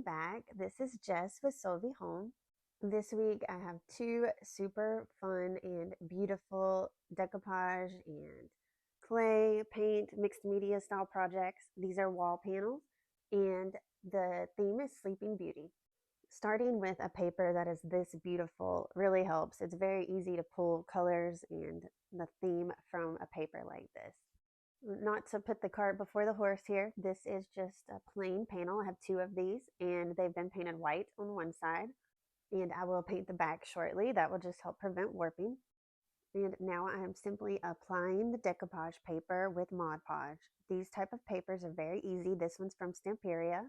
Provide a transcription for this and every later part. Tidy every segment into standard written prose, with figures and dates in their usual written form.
welcome back. This is Jess with Solbee Home. This week I have two super fun and beautiful decoupage and clay paint mixed media style projects. These are wall panels and the theme is Sleeping Beauty. Starting with a paper that is this beautiful really helps. It's very easy to pull colors and the theme from a paper like this. Not to put the cart before the horse here, this is just a plain panel. I have two of these and they've been painted white on one side, and I will paint the back shortly. That will just help prevent warping. And now I am simply applying the decoupage paper with Mod Podge. These type of papers are very easy. This one's from Stamperia.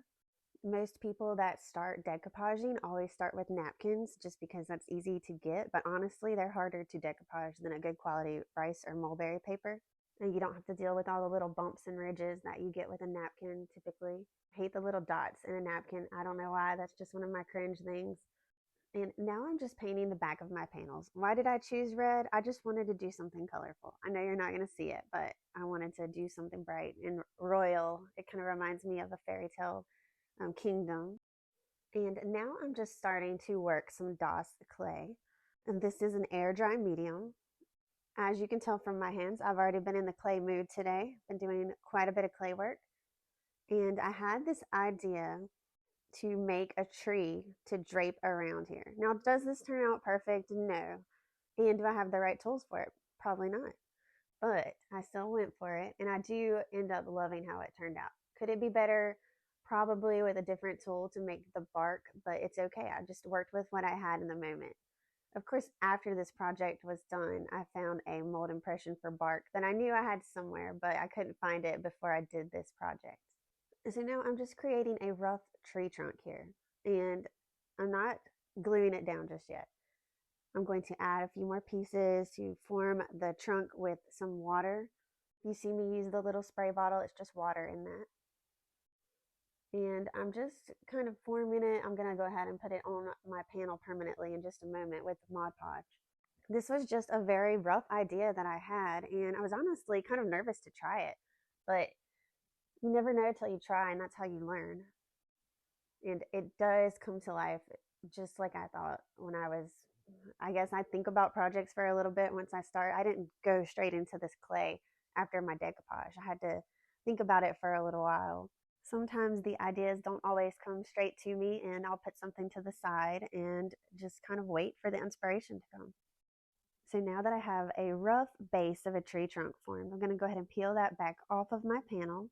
Most people that start decoupaging always start with napkins just because that's easy to get, but honestly they're harder to decoupage than a good quality rice or mulberry paper. And you don't have to deal with all the little bumps and ridges that you get with a napkin typically. I hate the little dots in a napkin. I don't know why. That's just one of my cringe things. And now I'm just painting the back of my panels. Why did I choose red? I just wanted to do something colorful. I know you're not going to see it, but I wanted to do something bright and royal. It kind of reminds me of a fairy tale kingdom. And now I'm just starting to work some DOS clay. And this is an air dry medium. As you can tell from my hands, I've already been in the clay mood today. Been doing quite a bit of clay work. And I had this idea to make a tree to drape around here. Now, does this turn out perfect? No. And do I have the right tools for it? Probably not. But I still went for it, and I do end up loving how it turned out. Could it be better? Probably with a different tool to make the bark, but it's okay. I just worked with what I had in the moment. Of course, after this project was done, I found a mold impression for bark that I knew I had somewhere, but I couldn't find it before I did this project. So now I'm just creating a rough tree trunk here, and I'm not gluing it down just yet. I'm going to add a few more pieces to form the trunk with some water. You see me use the little spray bottle, it's just water in that. And I'm just kind of forming it. I'm going to go ahead and put it on my panel permanently in just a moment with Mod Podge. This was just a very rough idea that I had, and I was honestly kind of nervous to try it, but you never know till you try, and that's how you learn. And it does come to life just like I thought when I guess I think about projects for a little bit once I start. I didn't go straight into this clay after my decoupage. I had to think about it for a little while. Sometimes the ideas don't always come straight to me, and I'll put something to the side and just kind of wait for the inspiration to come. So now that I have a rough base of a tree trunk formed, I'm going to go ahead and peel that back off of my panel.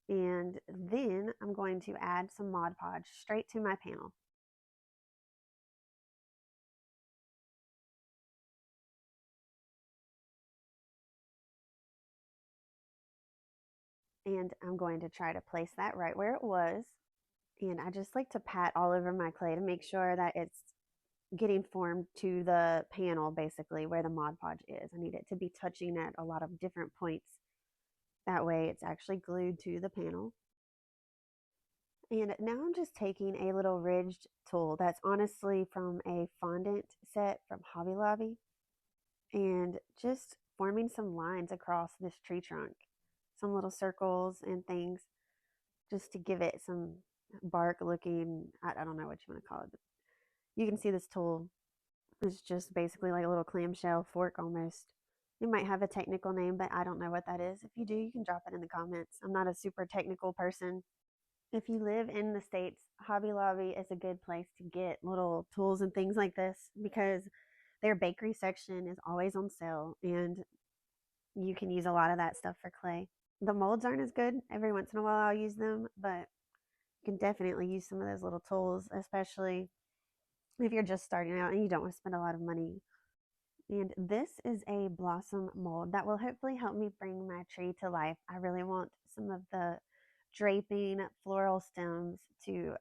And then I'm going to add some Mod Podge straight to my panel. And I'm going to try to place that right where it was. And I just like to pat all over my clay to make sure that it's getting formed to the panel, basically where the Mod Podge is. I need it to be touching at a lot of different points. That way it's actually glued to the panel. And now I'm just taking a little ridged tool that's honestly from a fondant set from Hobby Lobby, and just forming some lines across this tree trunk, some little circles and things, just to give it some bark looking, I don't know what you want to call it, but you can see this tool is just basically like a little clamshell fork almost. It might have a technical name, but I don't know what that is. If you do, you can drop it in the comments. I'm not a super technical person. If you live in the States, Hobby Lobby is a good place to get little tools and things like this because their bakery section is always on sale, and you can use a lot of that stuff for clay. The molds aren't as good. Every once in a while I'll use them, but you can definitely use some of those little tools, especially if you're just starting out and you don't want to spend a lot of money. And this is a blossom mold that will hopefully help me bring my tree to life. I really want some of the draping floral stems to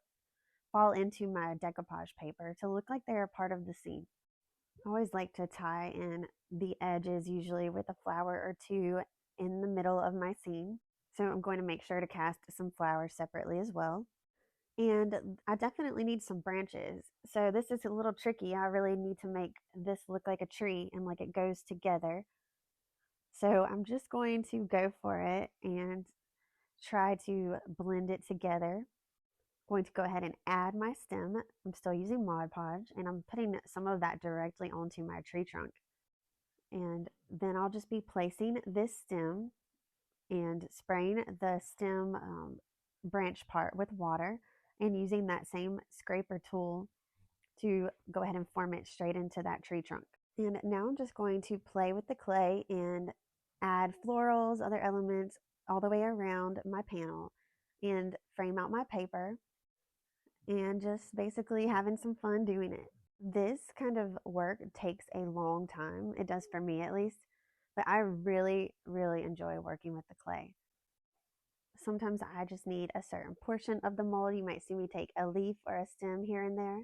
fall into my decoupage paper to look like they're a part of the scene. I always like to tie in the edges, usually with a flower or two in the middle of my scene. So I'm going to make sure to cast some flowers separately as well. And I definitely need some branches. So this is a little tricky. I really need to make this look like a tree and like it goes together. So I'm just going to go for it and try to blend it together. Going to go ahead and add my stem. I'm still using Mod Podge, and I'm putting some of that directly onto my tree trunk. And then I'll just be placing this stem and spraying the stem branch part with water and using that same scraper tool to go ahead and form it straight into that tree trunk. And now I'm just going to play with the clay and add florals, other elements all the way around my panel and frame out my paper and just basically having some fun doing it. This kind of work takes a long time. It does for me at least, but I really, really enjoy working with the clay. Sometimes I just need a certain portion of the mold. You might see me take a leaf or a stem here and there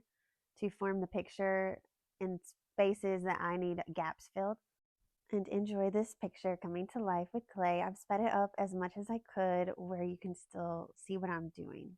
to form the picture in spaces that I need gaps filled. And enjoy this picture coming to life with clay. I've sped it up as much as I could where you can still see what I'm doing.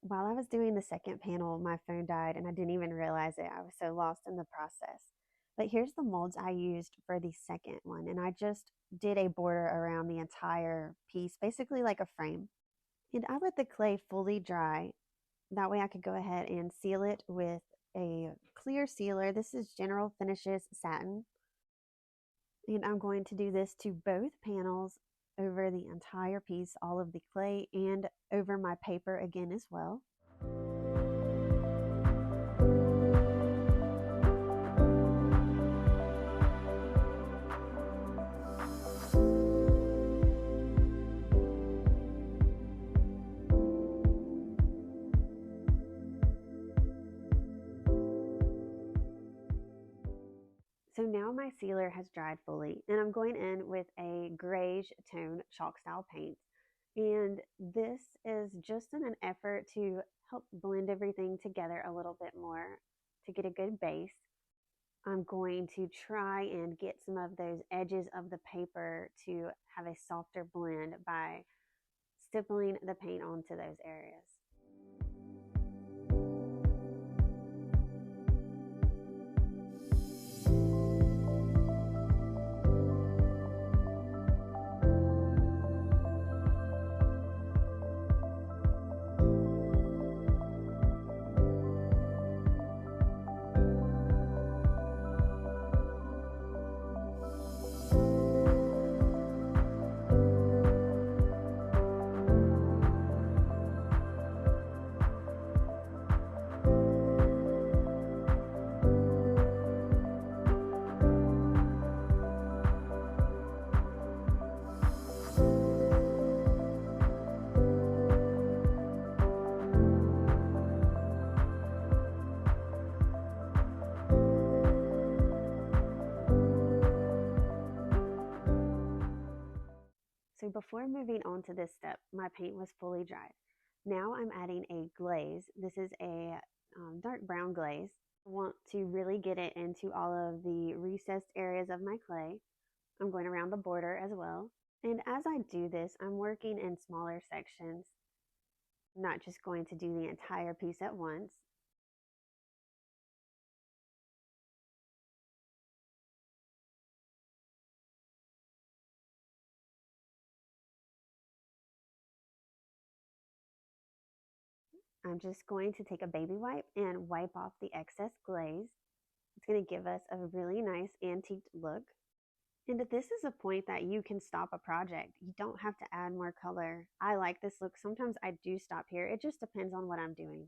While I was doing the second panel, my phone died and I didn't even realize it. I was so lost in the process. But here's the molds I used for the second one, and I just did a border around the entire piece, basically like a frame. And I let the clay fully dry. That way I could go ahead and seal it with a clear sealer. This is General Finishes Satin. And I'm going to do this to both panels over the entire piece, all of the clay, and over my paper again as well. So now my sealer has dried fully, and I'm going in with a grayish tone chalk style paint. And this is just in an effort to help blend everything together a little bit more to get a good base. I'm going to try and get some of those edges of the paper to have a softer blend by stippling the paint onto those areas. So before moving on to this step, my paint was fully dried. Now I'm adding a glaze. This is a dark brown glaze. I want to really get it into all of the recessed areas of my clay. I'm going around the border as well. And as I do this, I'm working in smaller sections, not just going to do the entire piece at once. I'm just going to take a baby wipe and wipe off the excess glaze. It's going to give us a really nice antiqued look. And this is a point that you can stop a project. You don't have to add more color. I like this look. Sometimes I do stop here. It just depends on what I'm doing.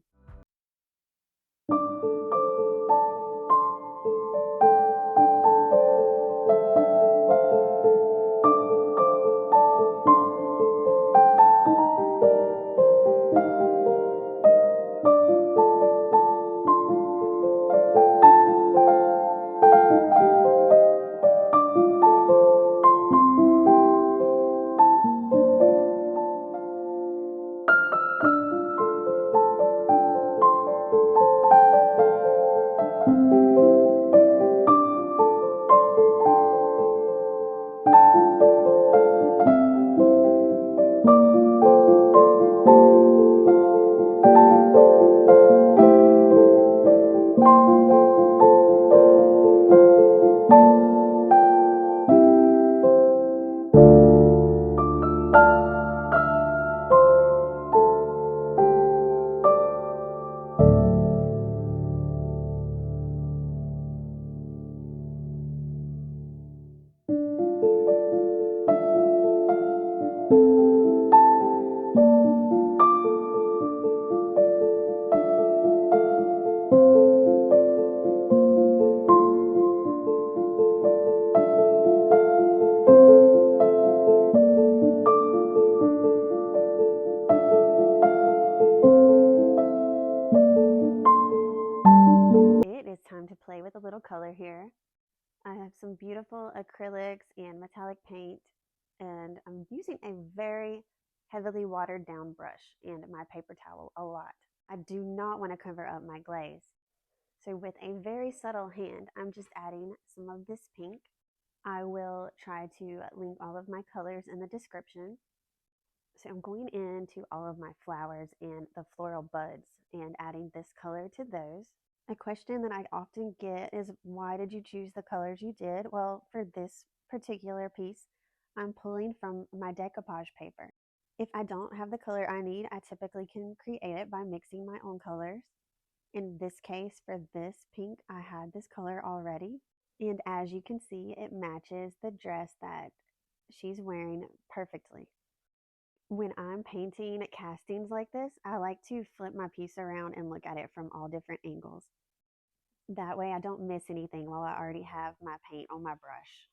It's time to play with a little color here. I have some beautiful acrylics and metallic paint, and I'm using a very heavily watered down brush and my paper towel a lot. I do not want to cover up my glaze. So with a very subtle hand, I'm just adding some of this pink. I will try to link all of my colors in the description. So I'm going into all of my flowers and the floral buds and adding this color to those. A question that I often get is, why did you choose the colors you did? Well, for this particular piece, I'm pulling from my decoupage paper. If I don't have the color I need, I typically can create it by mixing my own colors. In this case, for this pink, I had this color already. And as you can see, it matches the dress that she's wearing perfectly. When I'm painting castings like this, I like to flip my piece around and look at it from all different angles. That way I don't miss anything while I already have my paint on my brush.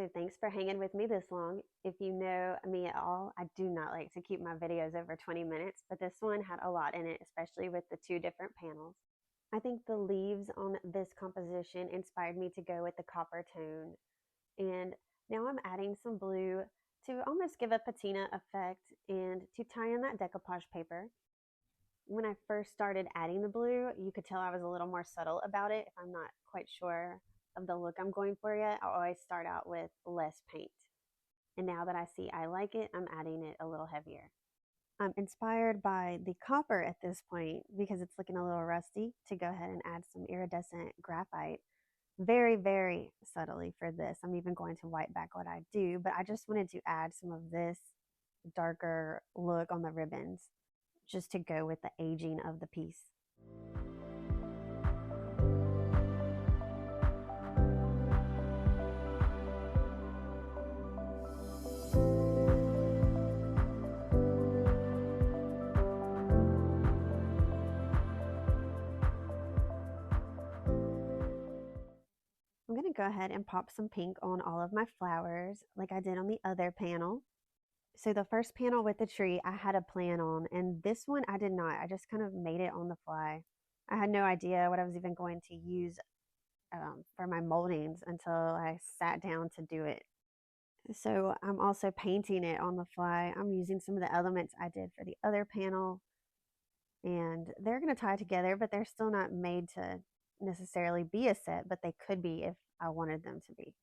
So thanks for hanging with me this long. If you know me at all, I do not like to keep my videos over 20 minutes, but this one had a lot in it, especially with the two different panels. I think the leaves on this composition inspired me to go with the copper tone. And now I'm adding some blue to almost give a patina effect and to tie in that decoupage paper. When I first started adding the blue, you could tell I was a little more subtle about it. If I'm not quite sure of the look I'm going for yet, I always start out with less paint. And now that I see I like it, I'm adding it a little heavier. I'm inspired by the copper at this point because it's looking a little rusty to go ahead and add some iridescent graphite very, very subtly for this. I'm even going to white back what I do, but I just wanted to add some of this darker look on the ribbons just to go with the aging of the piece. I'm going to go ahead and pop some pink on all of my flowers like I did on the other panel. So the first panel with the tree I had a plan on, and this one I did not. I just kind of made it on the fly. I had no idea what I was even going to use for my moldings until I sat down to do it. So I'm also painting it on the fly. I'm using some of the elements I did for the other panel, and they're going to tie together, but they're still not made to necessarily be a set, but they could be if I wanted them to be.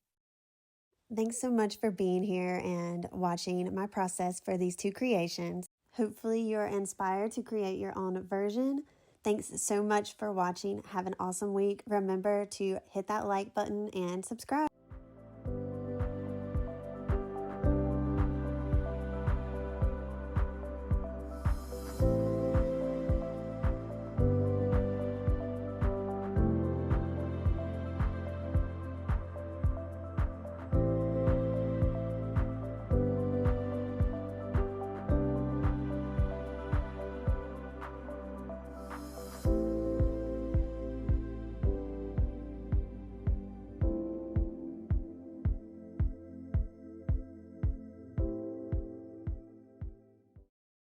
Thanks so much for being here and watching my process for these two creations. Hopefully you're inspired to create your own version. Thanks so much for watching. Have an awesome week. Remember to hit that like button and subscribe.